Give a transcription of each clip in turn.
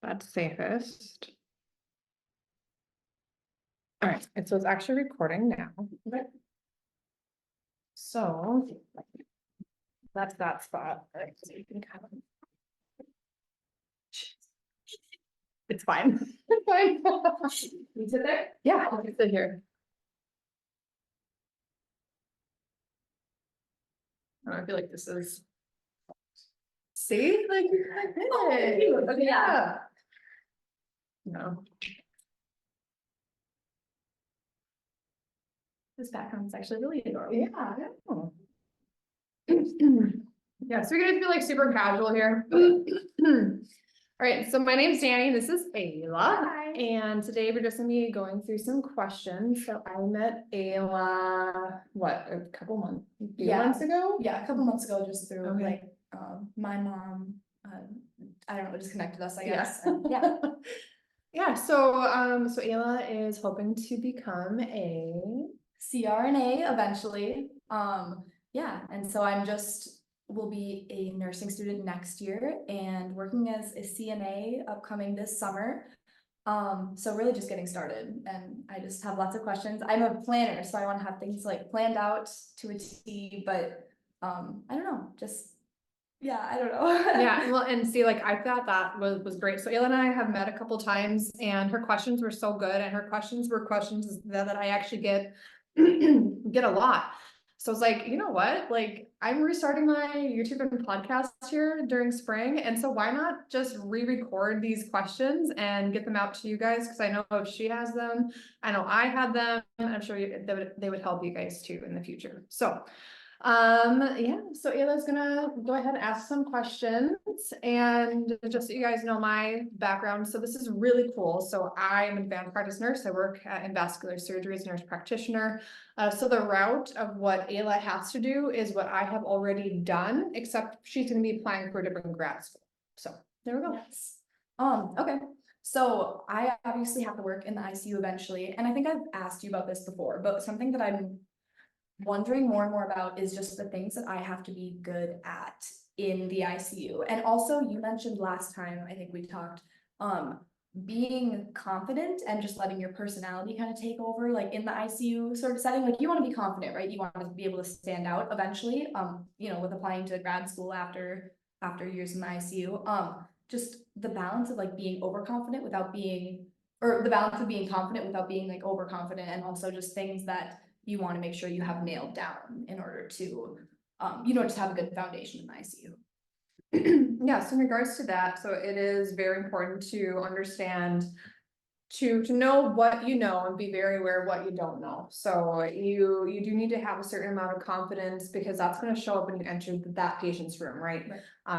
That's safest. All right, so it's actually recording now. Okay. So that's that spot. All right, so you can kind of. It's fine. It's fine. You sit there? Yeah, I can sit here. I feel like this is. See, like, hey, Okay, yeah. No. This background is actually really adorable. Yeah, I know. Yeah, so we're gonna be like super casual here. All right, so my name's Danny, this is Ayla. Hi. And today we're just gonna be going through some questions. So I met Ayla, what, a couple months ago? Yeah, a couple months ago, just through Okay. like, my mom, I don't know, just connected us, I Yeah. guess. And, yeah. Yeah, so Ayla is hoping to become a CRNA eventually. Yeah, and so will be a nursing student next year and working as a CNA upcoming this summer. So really just getting started, and I just have lots of questions. I'm a planner, so I want to have things like planned out to a T, but I don't know, I don't know. Yeah, well, and see, like, I thought that was great. So Ayla and I have met a couple times, and her questions were so good, and her questions were questions that I actually get get a lot. So it's like, you know what? Like, I'm restarting my YouTube and podcast here during spring, and so why not just re-record these questions and get them out to you guys? Because I know if she has them, I know I had them, and I'm sure they would help you guys too in the future. So. Yeah, so Ayla's gonna go ahead and ask some questions, and just so you guys know my background, so this is really cool. So I'm an advanced practice nurse. I work in vascular surgery as a nurse practitioner. So the route of what Ayla has to do is what I have already done, except she's gonna be applying for a different grad school. So there we go. Yes. Okay. So I obviously have to work in the ICU eventually, and I think I've asked you about this before, but something that I'm wondering more and more about is just the things that I have to be good at in the ICU. And also you mentioned last time, I think we talked, being confident and just letting your personality kind of take over, like in the ICU sort of setting. Like you want to be confident, right? You want to be able to stand out eventually, with applying to grad school after years in the ICU. Just the balance of like being overconfident without being, or the balance of being confident without being like overconfident, and also just things that you want to make sure you have nailed down in order to, just have a good foundation in the ICU. Yeah, so in regards to that, so it is very important to understand to know what you know and be very aware of what you don't know. So you do need to have a certain amount of confidence, because that's going to show up when you enter that patient's room, right?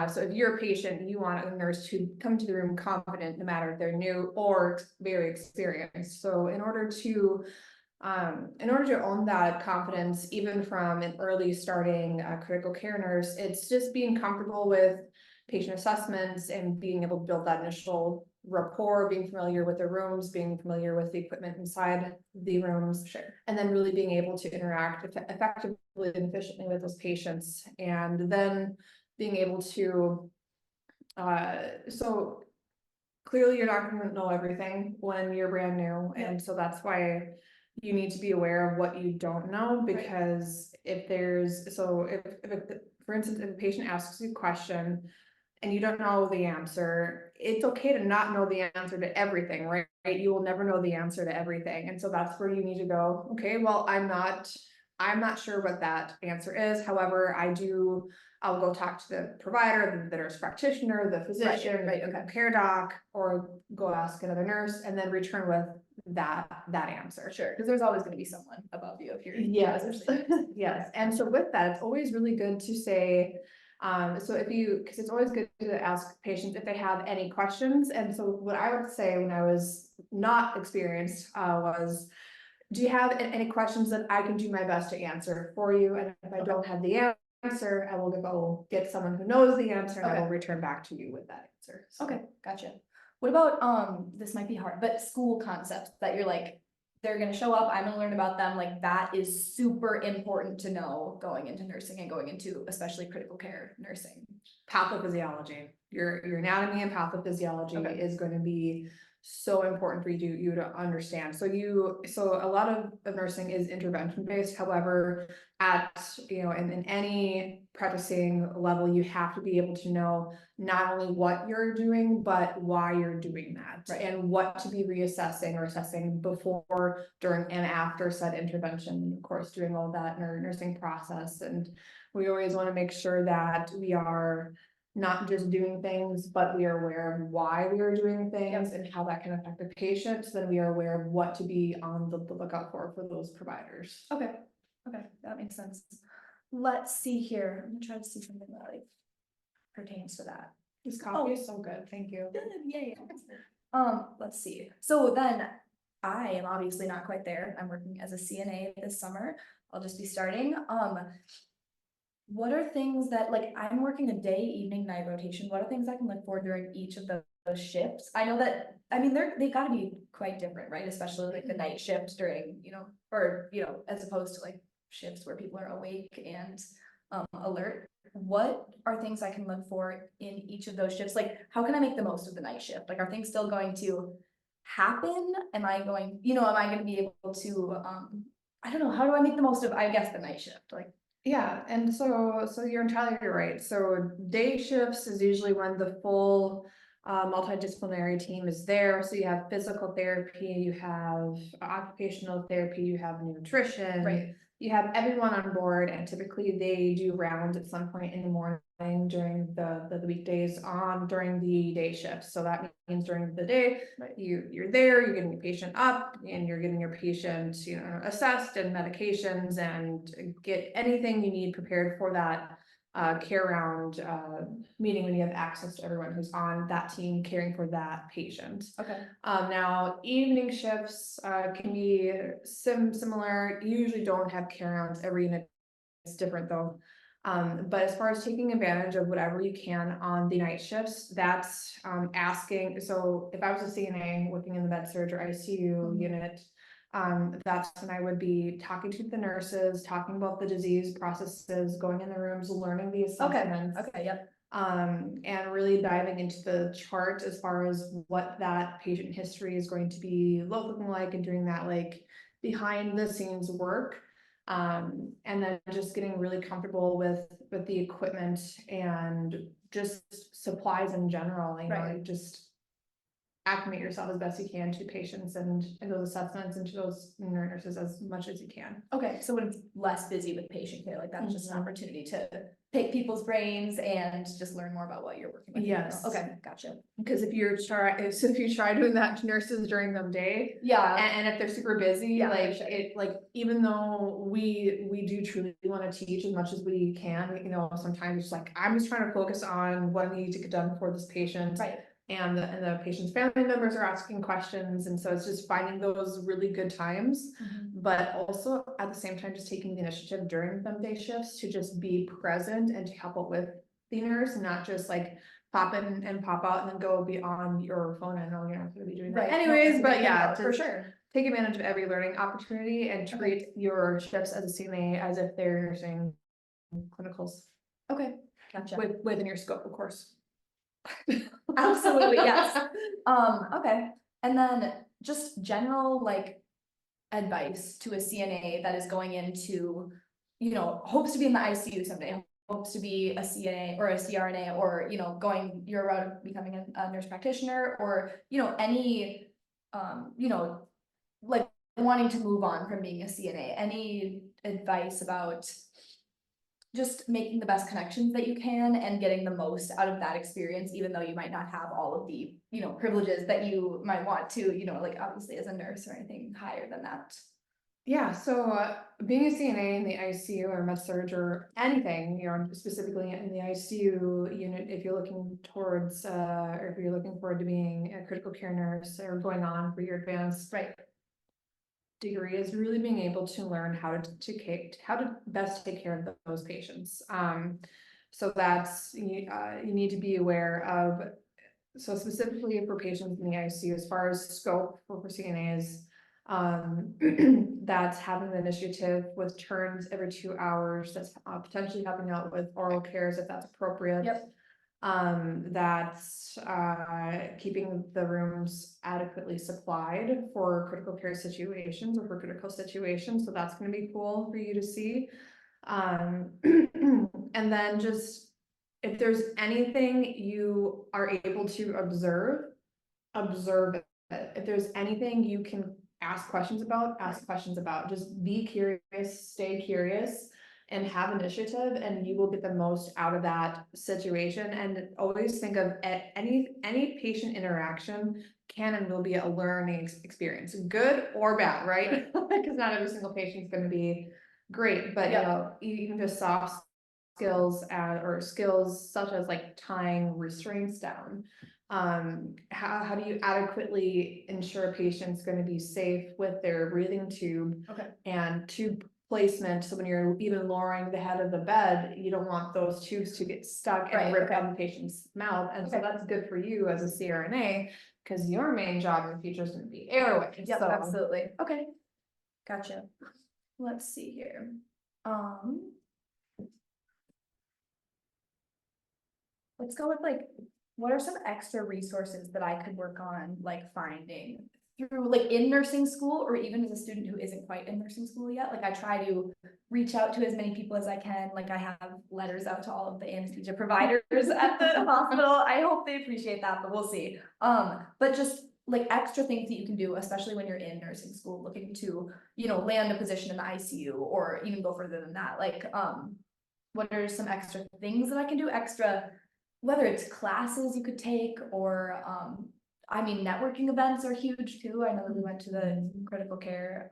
So if you're a patient, you want a nurse to come to the room confident, no matter if they're new or very experienced. So in order to own that confidence, even from an early starting critical care nurse, it's just being comfortable with patient assessments and being able to build that initial rapport, being familiar with the rooms, being familiar with the equipment inside the rooms, and then really being able to interact effectively and efficiently with those patients, and then being able to, so clearly you're not going to know everything when you're brand new, and so that's why you need to be aware of what you don't know, because if for instance, if a patient asks you a question and you don't know the answer, it's okay to not know the answer to everything, right? You will never know the answer to everything. And so that's where you need to go, okay, well, I'm not sure what that answer is. However, I'll go talk to the provider, the nurse practitioner, the physician, the care doc, or go ask another nurse, and then return with that answer. Sure, because there's always going to be someone above you if you're. Yes. Yes, and so with that, it's always really good to say, because it's always good to ask patients if they have any questions. And so what I would say when I was not experienced was, do you have any questions that I can do my best to answer for you? And if I don't have the answer, I will go get someone who knows the answer, and I will return back to you with that answer. So. Okay, gotcha. What about, this might be hard, but school concepts that you're like, they're gonna show up, I'm gonna learn about them, like that is super important to know going into nursing and going into especially critical care nursing. pathophysiology. Your anatomy and pathophysiology Okay. is going to be so important for you to understand. So a lot of nursing is intervention based. However, in any practicing level, you have to be able to know not only what you're doing, but why you're doing that, Right. and what to be reassessing or assessing before, during, and after said intervention. Of course, doing all that in our nursing process, and we always want to make sure that we are not just doing things, but we are aware of why we are doing things and how that can affect the patient. So then we are aware of what to be on the lookout for those providers. Okay, that makes sense. Let's see here. I'm gonna try to see something that like pertains to that. This coffee is so good. Thank you. Yeah. Let's see. So then I am obviously not quite there. I'm working as a CNA this summer. I'll just be starting. What are things that, like, I'm working a day, evening, night rotation. What are things I can look for during each of those shifts? I know that, I mean, they gotta be quite different, right? Especially like the night shift during, as opposed to like shifts where people are awake and alert. What are things I can look for in each of those shifts? Like, how can I make the most of the night shift? Like, are things still going to happen? Am I going to be able to, I don't know, how do I make the most of, I guess, the night shift? Like, Yeah, and so you're entirely right. So day shifts is usually when the full multidisciplinary team is there. So you have physical therapy, you have occupational therapy, you have nutrition, right. You have everyone on board, and typically they do rounds at some point in the morning during the weekdays during the day shifts. So that means during the day, Right. you're there, you're getting your patient up, and you're getting your patient, assessed and medications, and get anything you need prepared for that care round meeting when you have access to everyone who's on that team caring for that patient. Okay. Now evening shifts can be similar. You usually don't have care rounds every unit. It's different though. But as far as taking advantage of whatever you can on the night shifts, that's asking. So if I was a CNA working in the med surg or ICU unit, that's when I would be talking to the nurses, talking about the disease processes, going in the rooms, learning the assessments. Okay, yep. And really diving into the chart as far as what that patient history is going to be looking like, and doing that like behind the scenes work. And then just getting really comfortable with the equipment and just supplies in general, Right. just acclimate yourself as best you can to patients and those assessments and to those nurses as much as you can. Okay, so when it's less busy with patient care, like that's just an Mhm. opportunity to pick people's brains and just learn more about what you're working with. Yes. Okay, gotcha. Because if you try doing that to nurses during the day, Yeah. and if they're super busy, Yeah, for like sure. even though we do truly want to teach as much as we can, sometimes it's like, I'm just trying to focus on what I need to get done for this patient. Right. And the patient's family members are asking questions, and so it's just finding those really good times, but also at the same time just taking the initiative during them day shifts to just be present and to help out with the nurse, not just like pop in and pop out and then go be on your phone. I know you're not going to be doing that Right. anyways, No, but yeah, for sure. take advantage of every learning opportunity and treat your shifts as a CNA as if they're nursing clinicals. Okay, gotcha. Within your scope, of course. Absolutely, yes. Okay, and then just general like advice to a CNA that is going into, hopes to be in the ICU someday, hopes to be a CNA or a CRNA, or going your route of becoming a nurse practitioner, or any like wanting to move on from being a CNA. Any advice about just making the best connections that you can and getting the most out of that experience, even though you might not have all of the, privileges that you might want to, like obviously as a nurse or anything higher than that. Yeah, so being a CNA in the ICU or med surg or anything, specifically in the ICU unit, if you're looking towards, or if you're looking forward to being a critical care nurse or going on for your advanced degree, is really being able to learn how to best take care of those patients. So that's you need to be aware of. So specifically for patients in the ICU, as far as scope for CNAs, that's having the initiative with turns every 2 hours. That's potentially helping out with oral cares if that's appropriate. Yep. That's keeping the rooms adequately supplied for critical care situations or for critical situations, so that's gonna be cool for you to see. And then just, if there's anything you are able to observe it. If there's anything you can ask questions about, just be curious, stay curious. And have initiative, and you will get the most out of that situation. And always think of any patient interaction can and will be a learning experience, good or bad, right? Because not every single patient is going to be great, but you know, even just soft skills or skills such as like tying restraints down. How do you adequately ensure a patient's going to be safe with their breathing tube? Okay. And tube placement, so when you're even lowering the head of the bed, you don't want those tubes to get stuck and rip out the patient's mouth. And so that's good for you as a CRNA, because your main job in the future is going to be airway. Yep, So absolutely. Okay, gotcha. Let's see here. Let's go with like, what are some extra resources that I could work on, like finding through like in nursing school, or even as a student who isn't quite in nursing school yet? Like I try to reach out to as many people as I can. Like I have letters out to all of the anesthesia providers at the hospital. I hope they appreciate that, but we'll see. But just like extra things that you can do, especially when you're in nursing school, looking to, you know, land a position in the ICU or even go further than that. Like, what are some extra things that I can do? Whether it's classes you could take or, I mean, networking events are huge too. I know that we went to the critical care,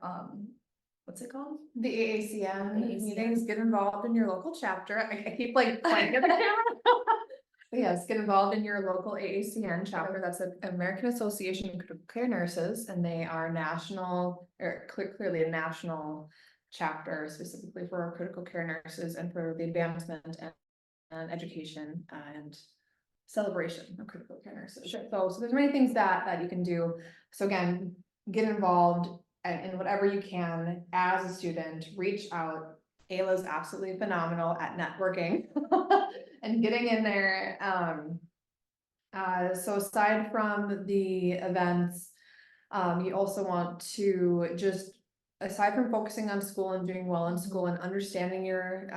what's it called? the AACN AACN. meetings, get involved in your local chapter. I keep like pointing at the camera. But yes, get involved in your local AACN chapter. That's an American Association of Critical Care Nurses, and they are national, or clearly a national chapter specifically for critical care nurses and for the advancement and education and celebration of critical care nurses. Sure. So there's many things that you can do. So again, get involved in whatever you can as a student, reach out. Ayla's absolutely phenomenal at networking and getting in there. So aside from the events, you also want to just, aside from focusing on school and doing well in school and understanding your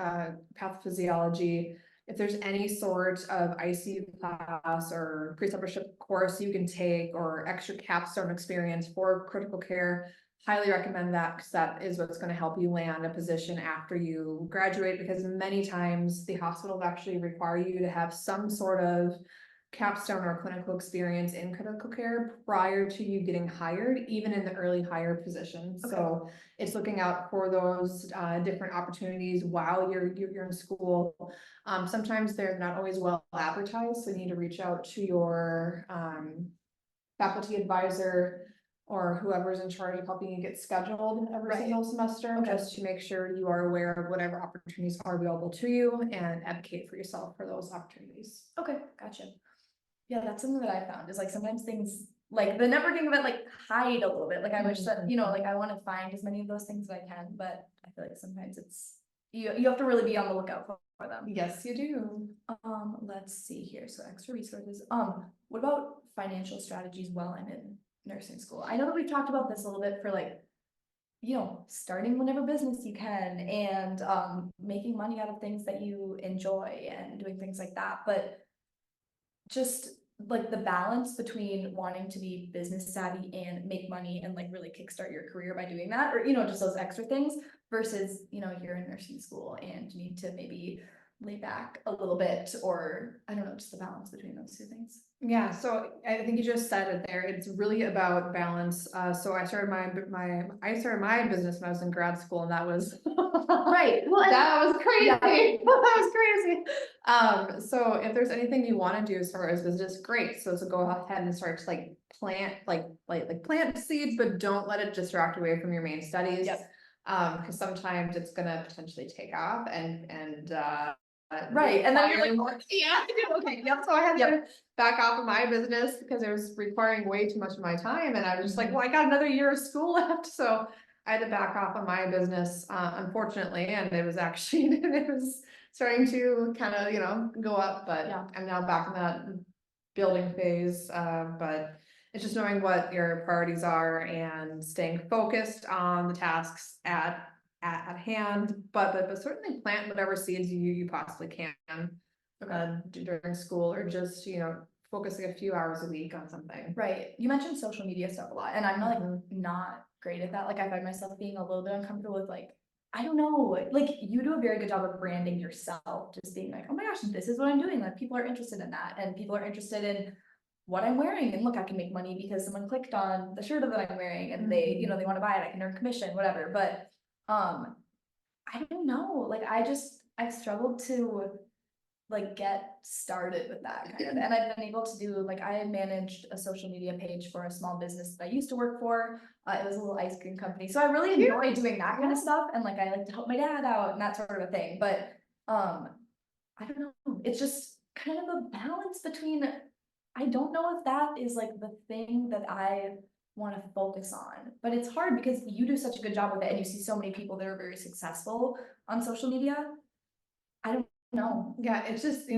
pathophysiology, if there's any sort of ICU class or preceptorship course you can take or extra capstone experience for critical care, highly recommend that, because that is what's going to help you land a position after you graduate, because many times the hospitals actually require you to have some sort of capstone or clinical experience in critical care prior to you getting hired, even in the early hire position. Okay. So it's looking out for those different opportunities while you're in school. Sometimes they're not always well advertised, so you need to reach out to your faculty advisor or whoever's in charge of helping you get scheduled every single semester, just to make sure you are aware of whatever opportunities are available to you and advocate for yourself for those opportunities. Okay, gotcha. Yeah, that's something that I found is like sometimes things like the networking event like hide a little bit. Like I wish that, you know, like I want to find as many of those things as I can, but I feel like sometimes it's you have to really be on the lookout for them. Yes, you do. Let's see here. So extra resources. What about financial strategies while I'm in nursing school? I know that we've talked about this a little bit for like, you know, starting whatever business you can and making money out of things that you enjoy and doing things like that. But just like the balance between wanting to be business savvy and make money and like really kickstart your career by doing that, or, you know, just those extra things versus, you know, you're in nursing school and you need to maybe lay back a little bit, or I don't know, just the balance between those two things. Yeah, so I think you just said it there. It's really about balance. So I started my business when I was in grad school, and that was right. Well, that was crazy. Yeah. That was crazy. So if there's anything you want to do as far as business, great. So go ahead and start to like plant plant seeds, but don't let it distract away from your main studies. Yep. Because sometimes it's gonna potentially take off and right, and then you're like, more. Yeah, okay, yep. So I had to back off of my business because it was requiring way too much of my time, and I was just like, well, I got another year of school left, so I had to back off on my business, unfortunately, and it was actually it was starting to kind of, go up, but Yeah. I'm now back in that building phase, but it's just knowing what your priorities are and staying focused on the tasks at hand, but certainly plant whatever seeds you possibly can during school, or just, focusing a few hours a week on something. Right. You mentioned social media stuff a lot, and I'm like Mhm. not great at that. Like I find myself being a little bit uncomfortable with like, I don't know, like you do a very good job of branding yourself, just being like, oh my gosh, this is what I'm doing. Like people are interested in that, and people are interested in what I'm wearing, and look, I can make money because someone clicked on the shirt that I'm wearing, and they, they want to buy it. I can earn commission, whatever. But I don't know. Like I've struggled to like get started with that kind of, and I've been able to do, like I managed a social media page for a small business that I used to work for. It was a little ice cream company, so I really enjoy doing that kind of stuff, and like I like to help my dad out and that sort of a thing. But I don't know, it's just kind of a balance between, I don't know if that is like the thing that I want to focus on, but it's hard because you do such a good job with it, and you see so many people that are very successful on social media. I don't know. Yeah, it's just,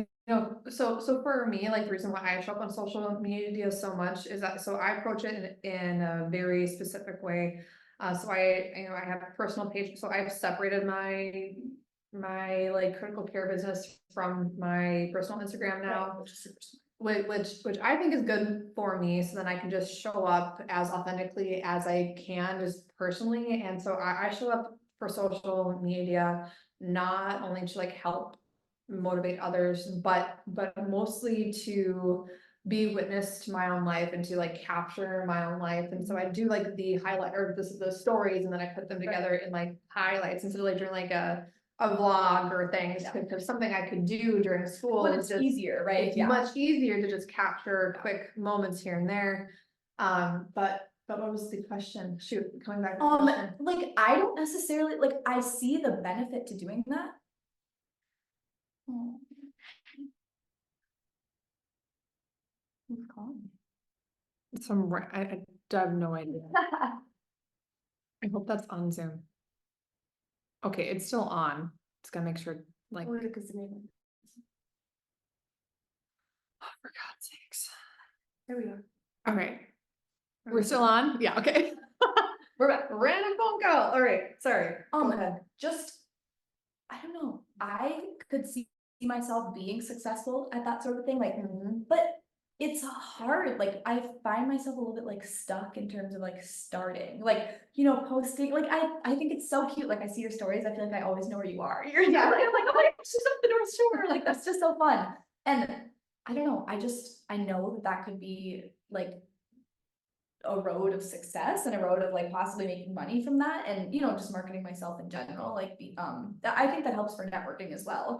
so for me, like the reason why I show up on social media so much is that, so I approach it in a very specific way. So I have a personal page, so I've separated my like critical care business from my personal Instagram now. Which is super smart. Which I think is good for me, so then I can just show up as authentically as I can, just personally. And so I show up for social media not only to like help motivate others, but mostly to be witness to my own life and to like capture my own life. And so I do like the highlight, or the stories, and then I put them together in like highlights instead of like doing like a vlog or things, because something I could do during school Well, is it's just easier, right? it's much easier to just capture quick moments here and there. But what was the question? Shoot, coming back to the question. Like I don't necessarily, like I see the benefit to doing that. Who's calling I have no idea. me? I hope that's on Zoom. Okay, it's still on. Just gotta make sure, like, Or oh, because for God's sakes. there we are. Okay, we're still on? Yeah, okay. We're back. Random phone call. All right, sorry. Go ahead. Just, I don't know. I could see myself being successful at that sort of thing, like, but it's hard. Like I find myself a little bit like stuck in terms of like starting, like, posting. Like I think it's so cute. Like I see your stories. I feel like I always know where you are. You're like, I'm like, oh my gosh, she's up the North Shore. Like that's just so fun. And I don't know. I know that that could be like a road of success and a road of like possibly making money from that, and just marketing myself in general, like I think that helps for networking as well.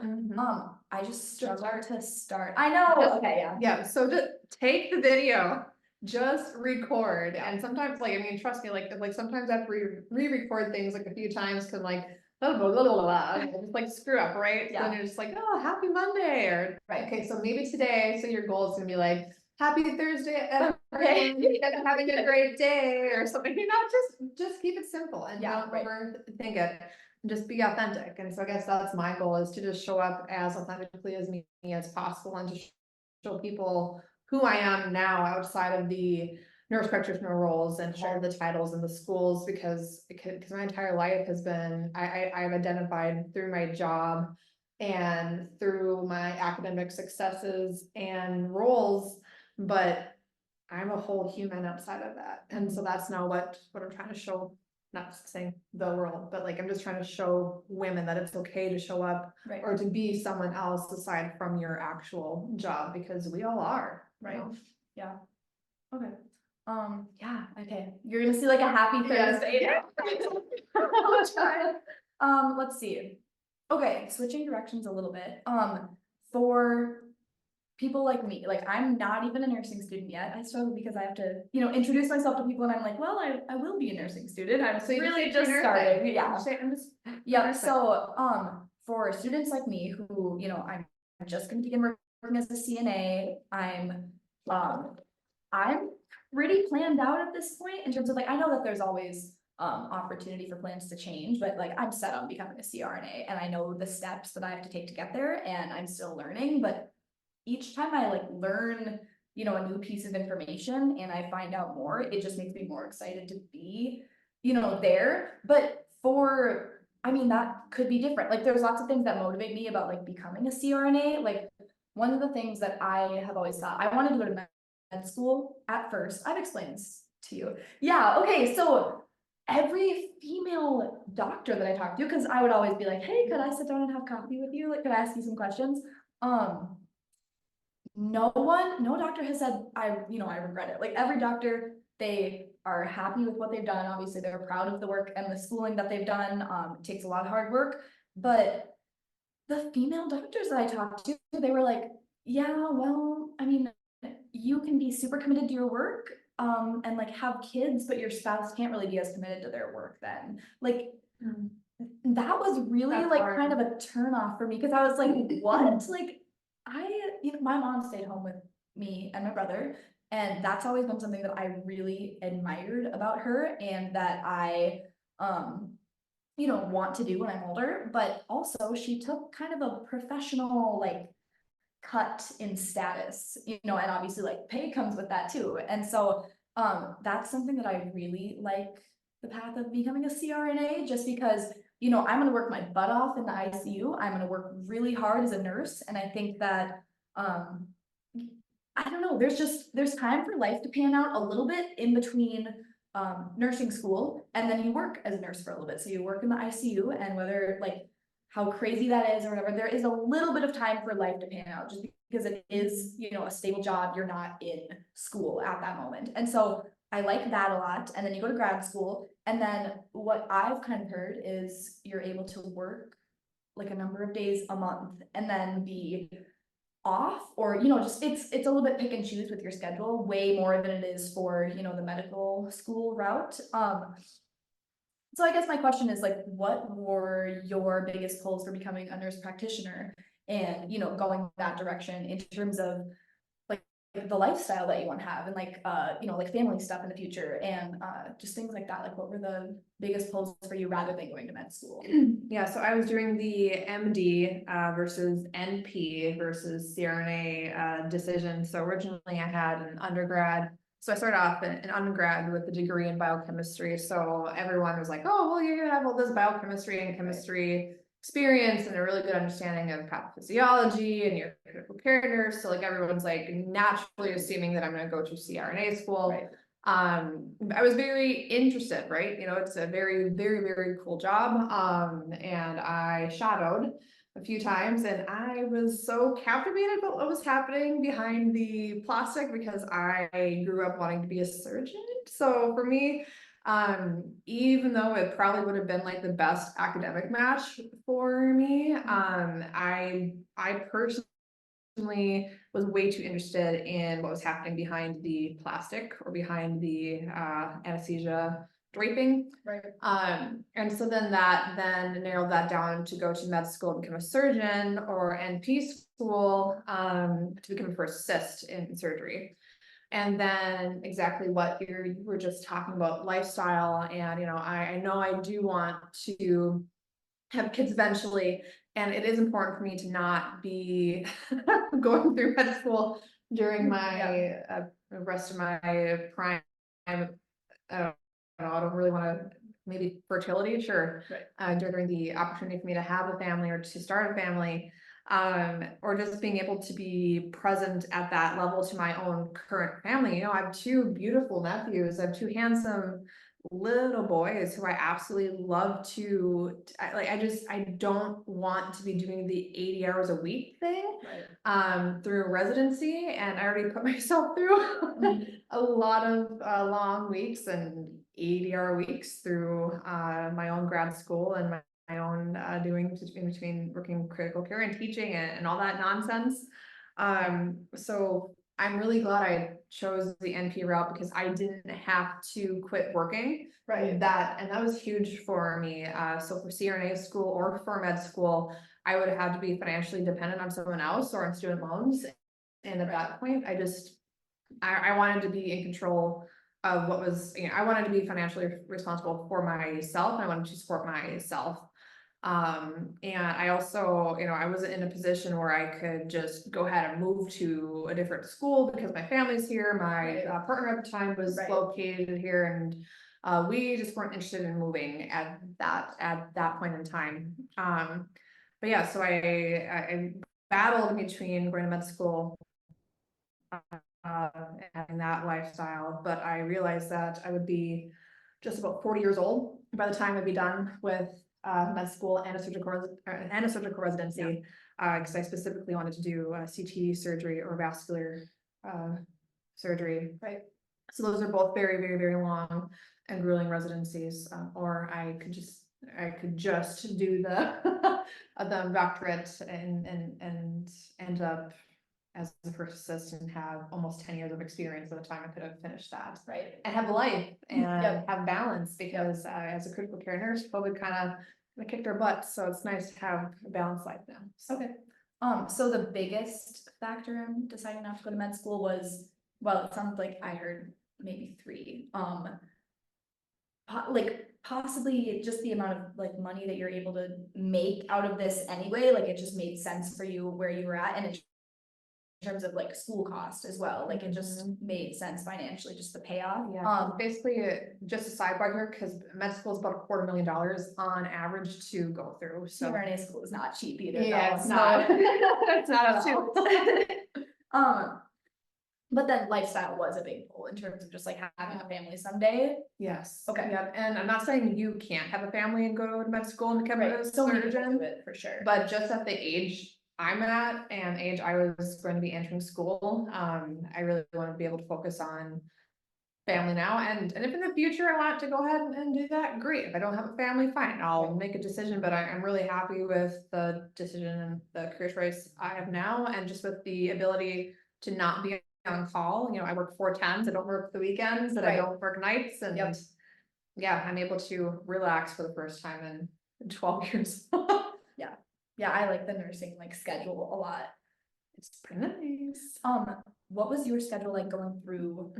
I just struggle to start. I know. Okay, yeah, so just take the video, just record. And sometimes, like, I mean, trust me, like sometimes I have to re-record things like a few times, because like blah, blah, blah, blah, blah, just like screw up, right? Yeah. So then you're just like, oh, happy Monday, or right, okay, so maybe today, so your goal is gonna be like, happy Thursday, everyone, having a great day, or something, just keep it simple and don't overthink it. Just be authentic. And so I guess that's my goal, is to just show up as authentically as me as possible, and to show people who I am now outside of the nurse practitioner roles and all the titles in the schools, because my entire life has been, I've identified through my job and through my academic successes and roles, but I'm a whole human outside of that. And so that's now what I'm trying to show, not saying the world, but like I'm just trying to show women that it's okay to show up or to be someone else aside from your actual job, because we all are, right? Yeah. Okay. Yeah, okay. You're gonna see like a happy Thursday. Yeah. I'll try. Let's see. Okay, switching directions a little bit. For people like me, like I'm not even a nursing student yet. I struggle because I have to, introduce myself to people, and I'm like, well, I will be a nursing student. I'm really just starting. Yeah. Yeah. So, for students like me who, I'm just gonna begin working as a CNA, I'm pretty planned out at this point in terms of like, I know that there's always opportunity for plans to change, but like I'm set on becoming a CRNA and I know the steps that I have to take to get there and I'm still learning, but each time I like learn, you know, a new piece of information and I find out more, it just makes me more excited to be, you know, there. But I mean, that could be different. Like there's lots of things that motivate me about like becoming a CRNA. Like one of the things that I have always thought, I wanted to go to med school at first. I've explained this to you. Yeah, okay, so every female doctor that I talked to, because I would always be like, hey, could I sit down and have coffee with you? Like, could I ask you some questions? No doctor has said, I regret it. Like every doctor, they are happy with what they've done. Obviously, they're proud of the work and the schooling that they've done. It takes a lot of hard work, but the female doctors that I talked to, they were like, yeah, well, I mean, you can be super committed to your work, and like have kids, but your spouse can't really be as committed to their work then. Like, that was really That's like hard. kind of a turn off for me because I was like, what? Like, my mom stayed home with me and my brother, and that's always been something that I really admired about her and that I, want to do when I'm older. But also, she took kind of a professional, like, cut in status, and obviously, like, pay comes with that too. And so, that's something that I really like the path of becoming a CRNA, just because I'm gonna work my butt off in the ICU. I'm gonna work really hard as a nurse, and I think that I don't know, there's time for life to pan out a little bit in between nursing school, and then you work as a nurse for a little bit. So you work in the ICU, and whether like how crazy that is or whatever, there is a little bit of time for life to pan out just because it is, a stable job. You're not in school at that moment. And so I like that a lot. And then you go to grad school, and then what I've kind of heard is you're able to work like a number of days a month and then be off, or just it's a little bit pick and choose with your schedule, way more than it is for the medical school route. So I guess my question is, like, what were your biggest pulls for becoming a nurse practitioner and going that direction in terms of like the lifestyle that you want to have, and like like family stuff in the future, and just things like that. Like, what were the biggest pulls for you rather than going to med school? Yeah, so I was doing the MD versus NP versus CRNA decision. So originally I had an undergrad. So I started off in undergrad with a degree in biochemistry. So everyone was like, oh, well, you're gonna have all this biochemistry and chemistry experience and a really good understanding of pathophysiology, and you're a critical care nurse. So like everyone's like naturally assuming that I'm gonna go to CRNA school. Right. I was very interested, right? It's a very, very, very cool job. And I shadowed a few times, and I was so captivated by what was happening behind the plastic because I grew up wanting to be a surgeon. So for me, even though it probably would have been like the best academic match for me, I personally was way too interested in what was happening behind the plastic or behind the anesthesia draping. Right. And so then that narrowed that down to go to med school and become a surgeon, or NP school to become a first assist in surgery. And then exactly what you were just talking about, lifestyle. And I know I do want to have kids eventually, and it is important for me to not be going through med school during my rest of my prime. I don't really want to, maybe fertility, sure. Right. During the opportunity for me to have a family or to start a family, or just being able to be present at that level to my own current family. I have two beautiful nephews. I have two handsome little boys who I absolutely love to, I don't want to be doing the 80 hours a week thing, through residency. And I already put myself through a lot of long weeks and 80-hour weeks through my own grad school and my own doing in between working critical care and teaching and all that nonsense. So I'm really glad I chose the NP route because I didn't have to quit working. Right. And that was huge for me. So for CRNA school or for med school, I would have to be financially dependent on someone else or on student loans. And at that point, I wanted to be in control of what was, I wanted to be financially responsible for myself, and I wanted to support myself. And I also, I wasn't in a position where I could just go ahead and move to a different school because my family's here. My partner at the time was located here, and we just weren't interested in moving at that point in time. But yeah, so I battled between going to med school and that lifestyle, but I realized that I would be just about 40 years old by the time I'd be done with med school and a surgical residency, because I specifically wanted to do CT surgery or vascular surgery. Right. So those are both very, very, very long and grueling residencies, or I could just do the the doctorate and end up as a first assistant and have almost 10 years of experience by the time I could have finished that. Right. And have life and have balance, because as a critical care nurse, COVID kind of kicked our butts. So it's nice to have a balanced life now. So. Okay. So the biggest factor in deciding not to go to med school was, well, it sounds like I heard maybe 3. Possibly just the amount of like money that you're able to make out of this anyway. Like it just made sense for you where you were at, and in terms of like school cost as well, like it just made sense financially, just the payoff. Basically just a sidebar here, because med school is about $250,000 on average to go through. So CRNA school is not cheap either. Yeah, it's not. It's not cheap. But then lifestyle was a big pull in terms of just like having a family someday. Yes. Okay. Yep. And I'm not saying you can't have a family and go to med school and become a surgeon, for sure. but just at the age I'm at and age I was going to be entering school, I really want to be able to focus on family now. And if in the future I want to go ahead and do that, great. If I don't have a family, fine, I'll make a decision. But I'm really happy with the decision and the career choice I have now, and just with the ability to not be on call. I work 4 10s. I don't work the weekends, and I don't work nights, and yeah, I'm able to relax for the first time in 12 years. Yeah, I like the nursing like schedule a lot. It's pretty nice. What was your schedule like going through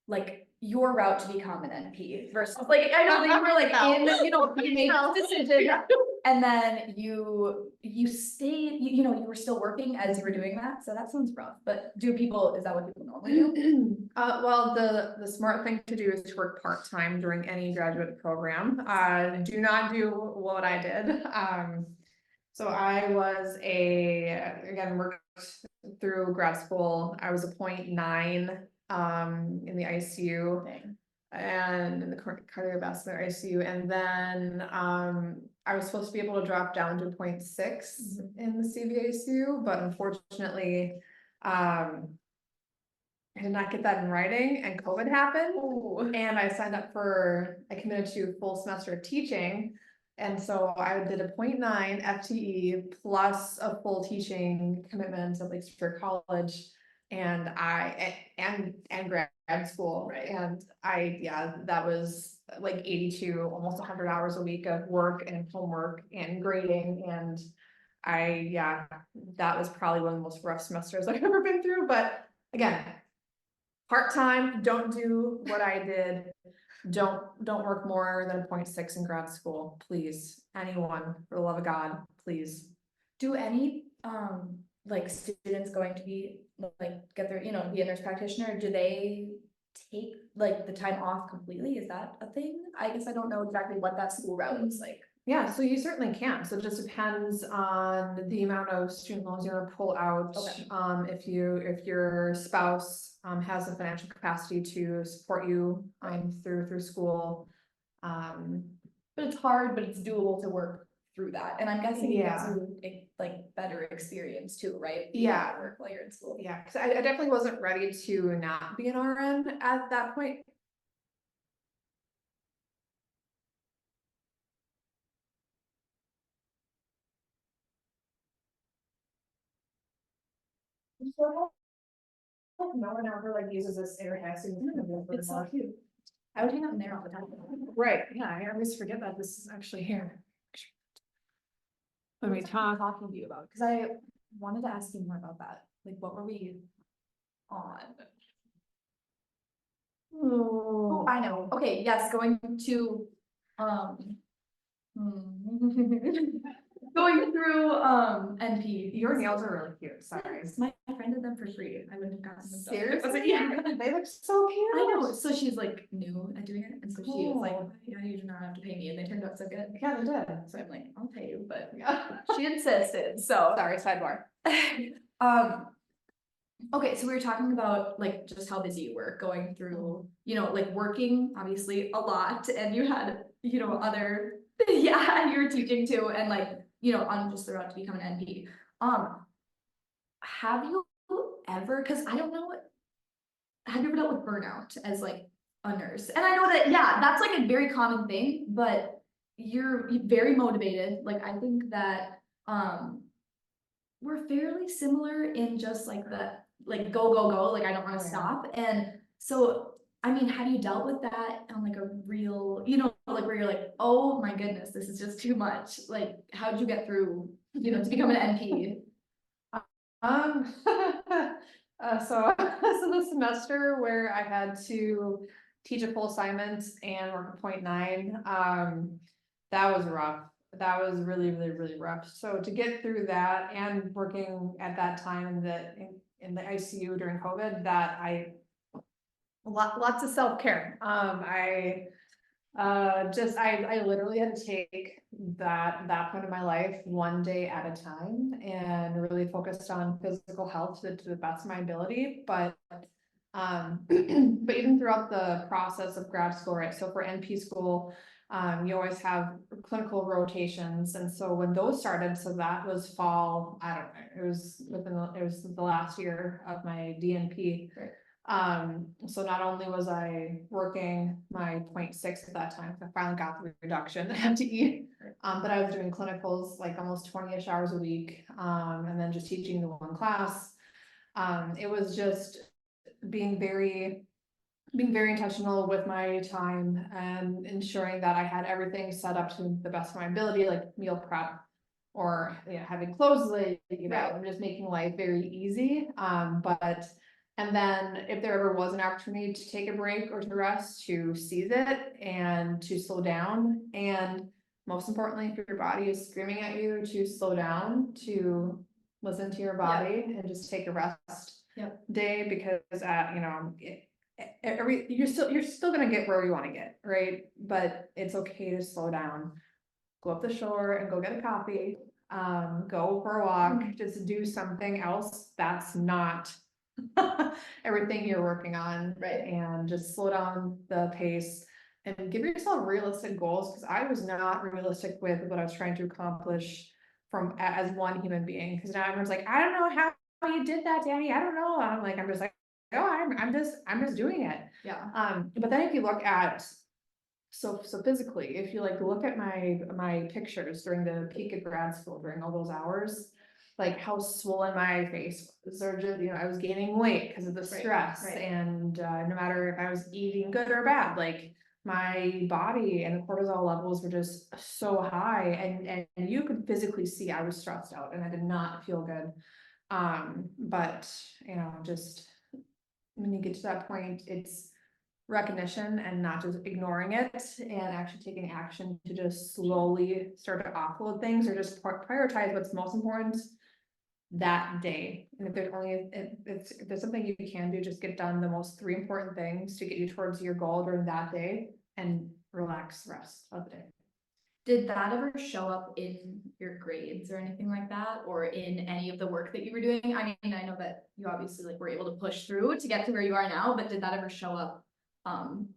like your route to become an NP versus like I know that you were like in, you made this decision and then you stayed, you were still working as you were doing that. So that sounds rough, but is that what people normally do? Well, the smart thing to do is to work part-time during any graduate program. Do not do what I did. So I was again, worked through grad school. I was a 0.9 in the ICU. Dang. And in the cardiovascular ICU, and then I was supposed to be able to drop down to 0.6 in the CVICU, but unfortunately I did not get that in writing, and COVID happened. Ooh. And I committed to full semester of teaching, and so I did a 0.9 FTE plus a full teaching commitment at Lake Superior College, and grad school. Right. And that was like 82, almost 100 hours a week of work and homework and grading. And that was probably one of the most rough semesters I've ever been through. But again, part-time, don't do what I did. Don't work more than a 0.6 in grad school, please. Anyone, for the love of God, please. Do any like students going to be like get their be a nurse practitioner, do they take like the time off completely? Is that a thing? I guess I don't know exactly what that school route looks like. Yeah, so you certainly can. So it just depends on the amount of student loans you're gonna pull out. Okay. If your spouse has the financial capacity to support you through school. But it's hard, but it's doable to work through that. And I'm guessing it gives you a like better experience too, right? Yeah. Work while you're in school. Yeah, because I definitely wasn't ready to not be an RN at that point. No one ever like uses this It's so cute. I would hang out in there all the time. Right, yeah, I always forget that this is actually here. When we talking to you about, because I wanted to ask you more about that. Like, what were we on? Oh, I know. Okay, yes, going to, going through, NP. Your nails are really cute, sorry. Yes, my friend did them for free. I wouldn't have gotten them done. Seriously? Yeah. They look so cute. I know, so she's like new at doing it, and so she was like, Cool. yeah, you do not have to pay me, and they turned out so good. Yeah, they did. So I'm like, I'll pay you, but Yeah. she insisted, so. Sorry, sidebar. Okay, so we were talking about like just how busy you were going through, you know, like working obviously a lot, and you had, you know, other, yeah, you were teaching too, and like, you know, on just the route to become an NP. Have you ever, because I don't know what, have you ever dealt with burnout as like a nurse? And I know that, yeah, that's like a very common thing, but you're very motivated. Like I think that we're fairly similar in just like the like go go go, like I don't want to stop. And so I mean, have you dealt with that on like a real, you know, like where you're like, oh my goodness, this is just too much. Like how'd you get through, you know, to become an NP? Um, so the semester where I had to teach a full assignment and work a 0.9, that was rough. That was really rough. So to get through that and working at that time in the ICU during COVID, lots of self-care. I literally had to take that point of my life one day at a time and really focused on physical health to the best of my ability. But but even throughout the process of grad school, right? So for NP school, you always have clinical rotations. And so when those started, so that was fall, I don't know, it was the last year of my DNP. Right. So not only was I working my 0.6 at that time, I finally got the reduction FTE, but I was doing clinicals like almost 20-ish hours a week, and then just teaching the one class. It was just being very intentional with my time and ensuring that I had everything set up to the best of my ability, like meal prep or, you know, having clothes laid, you know, Right. and just making life very easy. And then if there ever was an opportunity to take a break or to rest, to seize it and to slow down. And most importantly, if your body is screaming at you to slow down, to listen to your body and just take a rest day, because you know, you're still gonna get where you want to get, right? But it's okay to slow down, go up the shore and go get a coffee, go for a walk, just do something else that's not everything you're working on, Right. and just slow down the pace and give yourself realistic goals, because I was not realistic with what I was trying to accomplish as one human being, because now everyone's like, I don't know how you did that, Danny, I don't know. I'm just like, oh, I'm just doing it. Yeah. But then if you look at so physically, if you like look at my pictures during the peak of grad school, during all those hours, like how swollen my face was, or just, you know, I was gaining weight because of the stress. Right. And no matter if I was eating good or bad, like my body and the cortisol levels were just so high, and you could physically see I was stressed out and I did not feel good. But you know, just when you get to that point, it's recognition and not just ignoring it, and actually taking action to just slowly start to offload things, or just prioritize what's most important that day. And if there's something you can do, just get done the most 3 important things to get you towards your goal during that day, and relax the rest of the day. Did that ever show up in your grades or anything like that, or in any of the work that you were doing? I mean, I know that you obviously like were able to push through to get to where you are now, but did that ever show up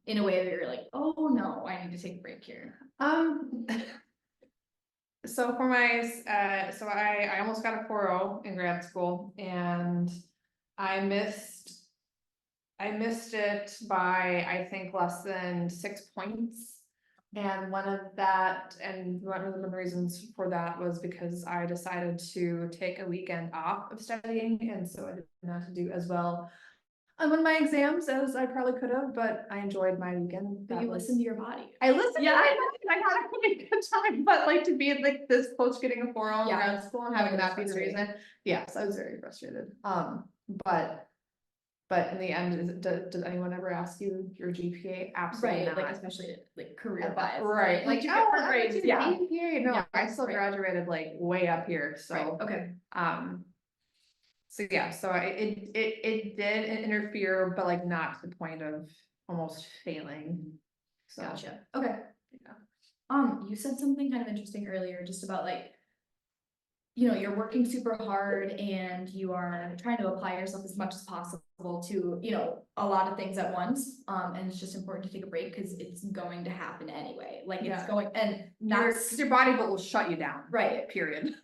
in a way that you're like, oh no, I need to take a break here? So for my I almost got a 4.0 in grad school, and I missed it by, I think, less than 6 points. And one of the reasons for that was because I decided to take a weekend off of studying, and so I did not do as well on one of my exams as I probably could have, but I enjoyed my weekend. But you listened to your body. I listened to my body, I had a really good time, but like to be like this close to getting a 4.0 in grad school and having that be the reason, yes, I was very frustrated. But But in the end, does anyone ever ask you your GPA? Absolutely Right, like not. especially like career wise. Right, like, you oh, get I grades, went to yeah. GPA, no, Yeah, I still right. graduated like way up here, Right, so, okay, so yeah, so it did interfere, but like not to the point of almost failing, so. gotcha, okay. Yeah. You said something kind of interesting earlier, just about like, you're working super hard and you are trying to apply yourself as much as possible to, a lot of things at once. And it's just important to take a break because it's going to happen anyway. Like it's Yeah. going, and Your body will shut you down. Right. Period.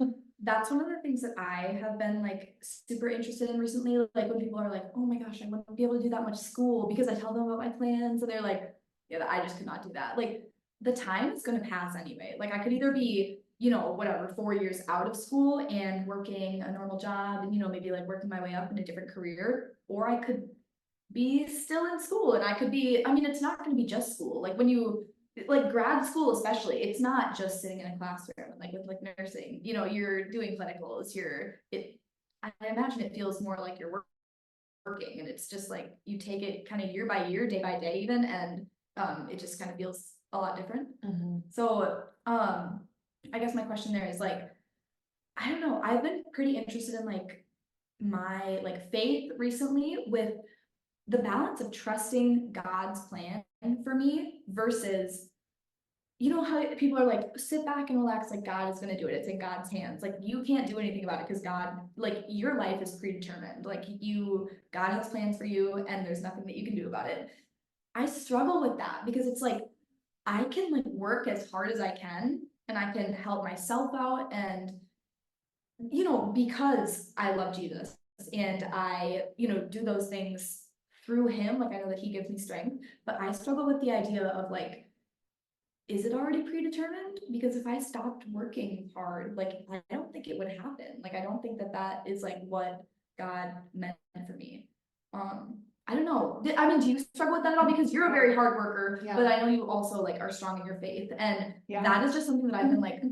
That's one of the things that I have been like super interested in recently. Like when people are like, oh my gosh, I wouldn't be able to do that much school because I tell them about my plans and they're like, yeah, I just could not do that. Like the time is gonna pass anyway. Like I could either be, whatever, 4 years out of school and working a normal job and, maybe like working my way up in a different career, or I could be still in school and I could be, I mean, it's not gonna be just school. Like when you like grad school especially, it's not just sitting in a classroom and like with like nursing, you're doing clinicals, I imagine it feels more like you're working and it's just like you take it kind of year by year, day by day even, and it just kind of feels a lot different. So I guess my question there is like, I don't know, I've been pretty interested in like my like faith recently with the balance of trusting God's plan for me versus, how people are like, sit back and relax, like God is going to do it. It's in God's hands. Like you can't do anything about it because God, like your life is predetermined. Like God has plans for you and there's nothing that you can do about it. I struggle with that because it's like, I can like work as hard as I can and I can help myself out and, because I love Jesus and I, do those things through him. Like I know that he gives me strength, but I struggle with the idea of like, is it already predetermined? Because if I stopped working hard, like I don't think it would happen. Like I don't think that that is like what God meant for me. I don't know. I mean, do you struggle with that at all? Because you're a very hard worker, Yeah. but I know you also like are strong in your faith, and Yeah. that is just something that I've been like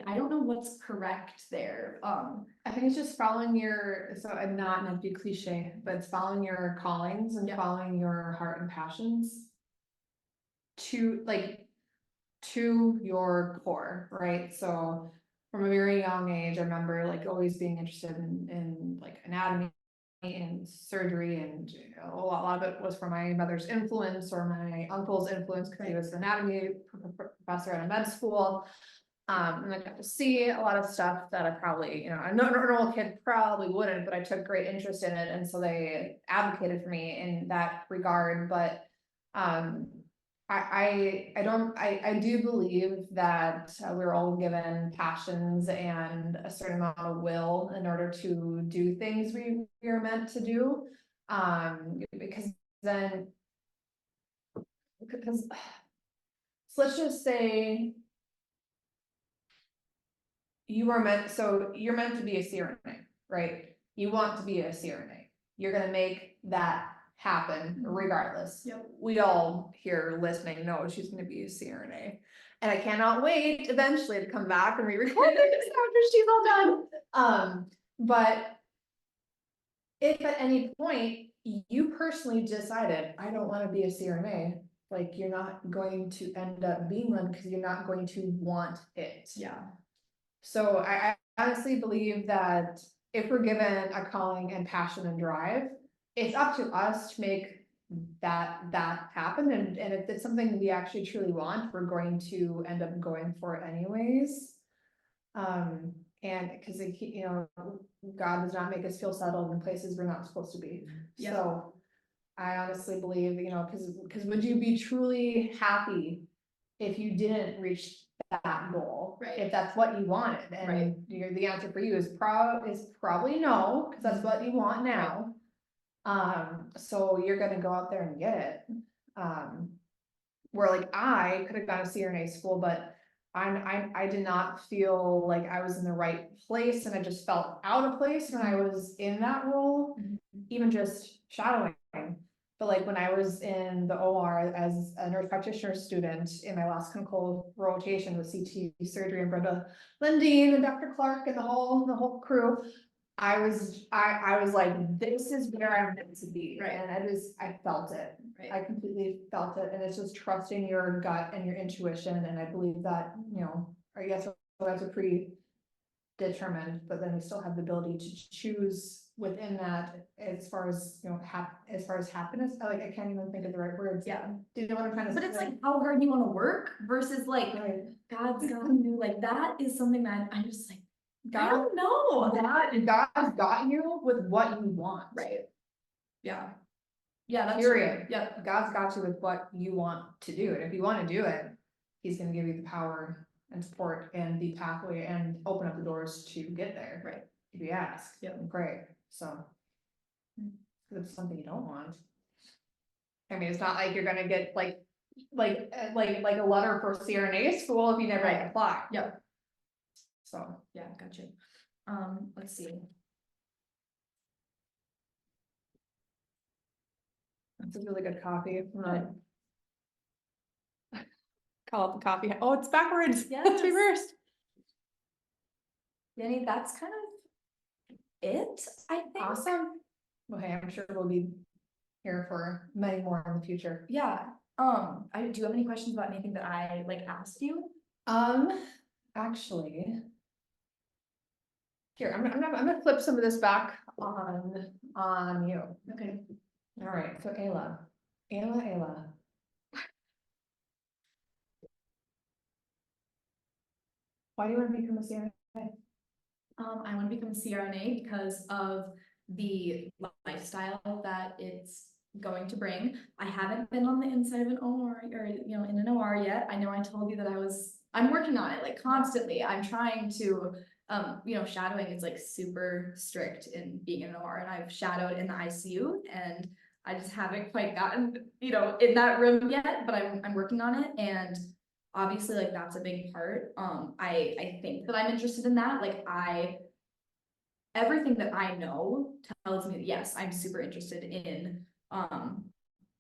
I don't know what's correct there. I think it's just following and not to be cliche, but it's following your callings and following your heart and passions to your core, right? So from a very young age, I remember like always being interested in like anatomy and surgery, and a lot of it was from my mother's influence or my uncle's influence because he was an anatomy professor at a med school. And I got to see a lot of stuff that I probably, a normal kid probably wouldn't, but I took great interest in it. And so they advocated for me in that regard. But I do believe that we're all given passions and a certain amount of will in order to do things we are meant to do. Because so let's just say you're meant to be a CRNA, right? You want to be a CRNA. You're gonna make that happen regardless. Yep. We all here listening know she's gonna be a CRNA. And I cannot wait eventually to come back and re-record this after she's all done. But if at any point you personally decided, I don't want to be a CRNA, like you're not going to end up being one because you're not going to want it. Yeah. So I honestly believe that if we're given a calling and passion and drive, it's up to us to make that happen. And if it's something we actually truly want, we're going to end up going for it anyways. And because God does not make us feel settled in places we're not supposed to be. Yeah. So I honestly believe, because would you be truly happy if you didn't reach that goal, Right. if that's what you wanted? And the answer for you is probably no, because that's what you want now. So you're gonna go out there and get it. Where like I could have gone to CRNA school, but I did not feel like I was in the right place, and I just felt out of place when I was in that role, even just shadowing. But like when I was in the OR as a nurse practitioner student in my last clinical rotation with CT surgery and Brenda Lindeen and Dr. Clark and the whole crew, I was like, this is where I'm meant to be, Right. and I felt it. Right. I completely felt it, and it's just trusting your gut and your intuition, and I believe that, I guess that's a predetermined, but then we still have the ability to choose within that as far as, as far as happiness, I can't even think of the right words. Yeah. Do you know what I'm trying to say? But it's like how hard you want to work versus like Right. God's got you. Like that is something that I'm just like, I God, don't know. God's got you with what you want. Right. Yeah. Yeah, that's Period. true. Yep. God's got you with what you want to do, and if you want to do it, he's gonna give you the power and support and the pathway and open up the doors to get there. Right. If you ask. Yep. And pray, so. If it's something you don't want. I mean, it's not like you're gonna get like a letter for CRNA school if you never Right. apply. Yep. So. Yeah, gotcha. Let's see. It's a really good coffee. Call it the coffee. Oh, it's backwards. Yes. It's reversed. Danny, that's kind of it, I think. Awesome. Well, hey, I'm sure we'll be here for many more in the future. Yeah. Do you have any questions about anything that I like asked you? Actually. Here, I'm gonna flip some of this back on you. Okay. All right, so Ayla. Why do you want to become a CRNA? I want to become a CRNA because of the lifestyle that it's going to bring. I haven't been on the inside of an OR or, in an OR yet. I know I told you that I'm working on it like constantly. I'm trying to, shadowing is like super strict in being in an OR, and I've shadowed in the ICU, and I just haven't quite gotten, in that room yet, but I'm working on it. And obviously like that's a big part. I think that I'm interested in that. Like everything that I know tells me that yes, I'm super interested in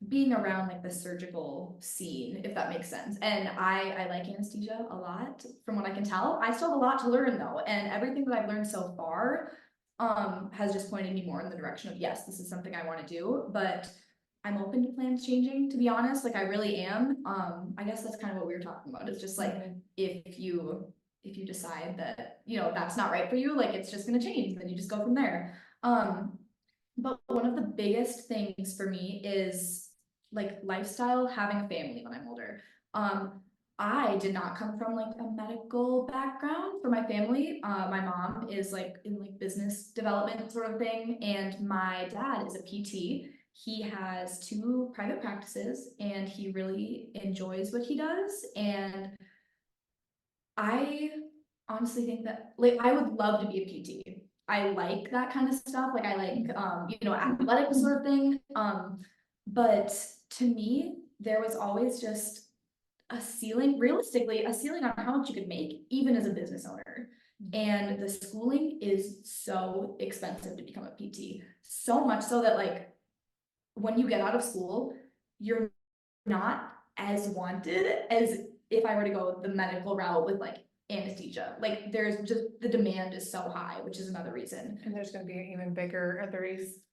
being around like the surgical scene, if that makes sense. And I like anesthesia a lot from what I can tell. I still have a lot to learn though, and everything that I've learned so far has just pointed me more in the direction of yes, this is something I want to do. But I'm open to plans changing, to be honest. Like I really am. I guess that's kind of what we were talking about. It's just like if you decide that, that's not right for you, like it's just gonna change, then you just go from there. But one of the biggest things for me is like lifestyle, having a family when I'm older. I did not come from like a medical background for my family. My mom is like in like business development sort of thing, and my dad is a PT. He has 2 private practices and he really enjoys what he does. And I honestly think that like I would love to be a PT. I like that kind of stuff. Like I like athletic sort of thing. But to me, there was always just a ceiling, realistically, a ceiling on how much you could make, even as a business owner. And the schooling is so expensive to become a PT. So much so that like when you get out of school, you're not as wanted as if I were to go the medical route with like anesthesia. Like there's just the demand is so high, which is another reason. And there's gonna be an even bigger,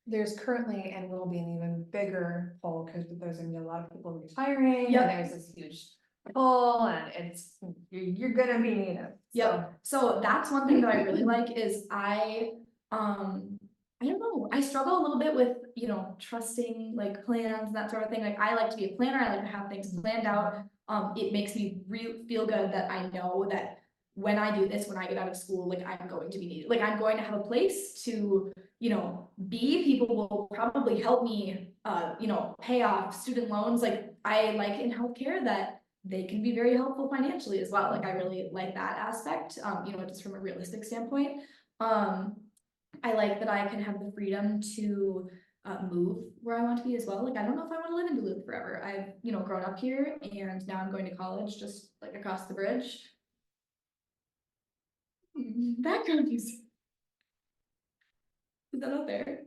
there's currently and will be an even bigger pull, because there's gonna be a lot of people retiring. Yep. And there's this huge pull, and you're gonna be needed. Yep. So that's one thing that I really like is I don't know, I struggle a little bit with, trusting like plans and that sort of thing. Like I like to be a planner, I like to have things planned out. It makes me feel good that I know that when I do this, when I get out of school, like I'm going to be needed. Like I'm going to have a place to, be. People will probably help me, pay off student loans. Like I like in healthcare that they can be very helpful financially as well. Like I really like that aspect, just from a realistic standpoint. I like that I can have the freedom to move where I want to be as well. Like, I don't know if I want to live in Duluth forever. I've, grown up here and now I'm going to college just like across the bridge. Background music. Is that out there?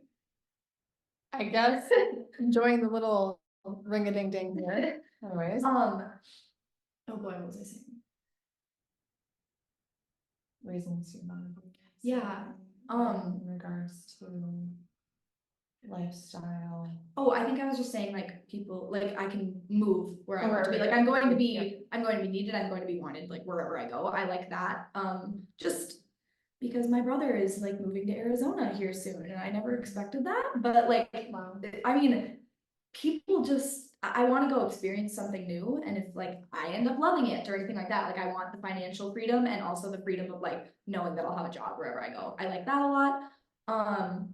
I guess enjoying the little ring-a-ding-ding here. Anyways. Oh boy, what was I saying? Reasons you want to. Yeah. In regards to lifestyle. Oh, I think I was just saying like people, like I can move where I want to be, Wherever, like I'm going to yeah. be, I'm going to be needed, I'm going to be wanted, like wherever I go, I like that. Just because my brother is like moving to Arizona here soon and I never expected that, but like, Wow. I mean, people just, I want to go experience something new, and if like I end up loving it or anything like that, like I want the financial freedom and also the freedom of like knowing that I'll have a job wherever I go. I like that a lot.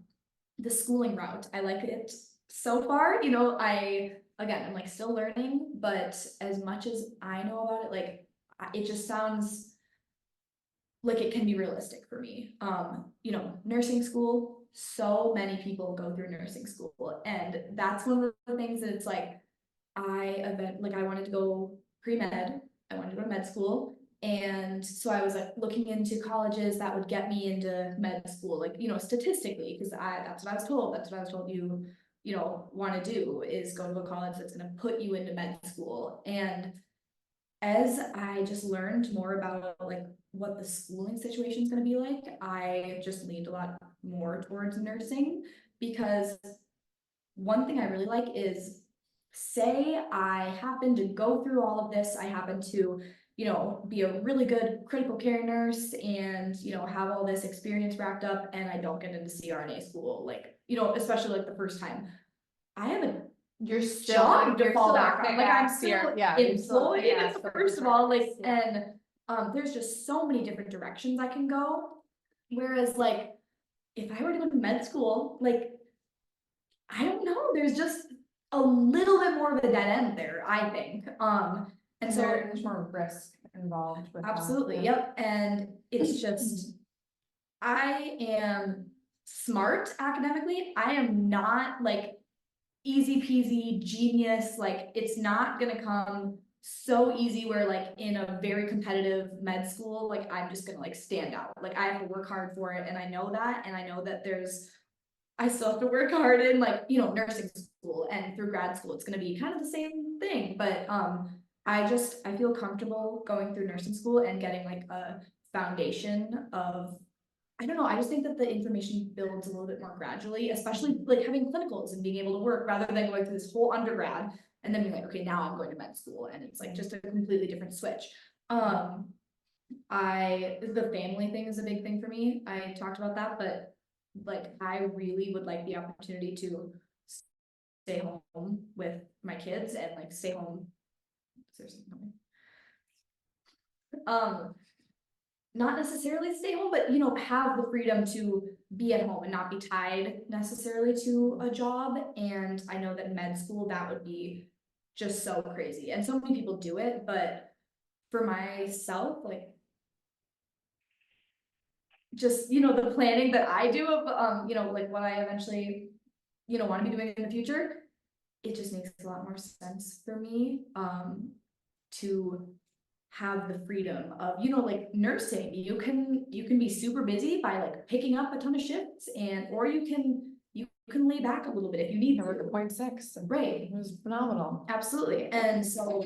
The schooling route, I like it so far, you know, I'm like still learning, but as much as I know about it, like it just sounds like it can be realistic for me. You know, nursing school, so many people go through nursing school, and that's one of the things that it's like I wanted to go pre-med, I wanted to go to med school. And so I was like looking into colleges that would get me into med school, like, you know, statistically, because that's what I was told. That's what I was told you know, want to do is go to a college that's going to put you into med school. And as I just learned more about like what the schooling situation is going to be like, I just leaned a lot more towards nursing, because one thing I really like is, say I happen to go through all of this, I happen to, you know, be a really good critical care nurse and, you know, have all this experience racked up, and I don't get into CRNA school, like, you know, especially like the first time. I have a You're still, job to you're fall still back on, like I'm asked still here, yeah, you're still employed, asked for first of all, like, performance, yeah. and there's just so many different directions I can go. Whereas like, if I were to go to med school, like, I don't know, there's just a little bit more of a dead end there, I think. And so There's more risk involved with that. absolutely, Yeah. yep, and it's just, I am smart academically, I am not like easy peasy genius, like it's not gonna come so easy where like in a very competitive med school, like I'm just gonna like stand out, like I have to work hard for it, and I know that, and I know that I still have to work hard in like, you know, nursing school, and through grad school, it's gonna be kind of the same thing, but I feel comfortable going through nursing school and getting like a foundation of, I don't know, I just think that the information builds a little bit more gradually, especially like having clinicals and being able to work rather than going through this whole undergrad and then being like, okay, now I'm going to med school, and it's like just a completely different switch. The family thing is a big thing for me. I talked about that, but like I really would like the opportunity to stay home with my kids and like stay home. Seriously, not necessarily stay home, but you know, have the freedom to be at home and not be tied necessarily to a job. And I know that med school, that would be just so crazy. And so many people do it, but for myself, like just, you know, the planning that I do of, you know, like what I eventually, you know, want to be doing in the future, it just makes a lot more sense for me, to have the freedom of, you know, like nursing, you can be super busy by like picking up a ton of shifts, and or you can lay back a little bit if you need I worked to. at 0.6. Right. It was phenomenal. Absolutely. And so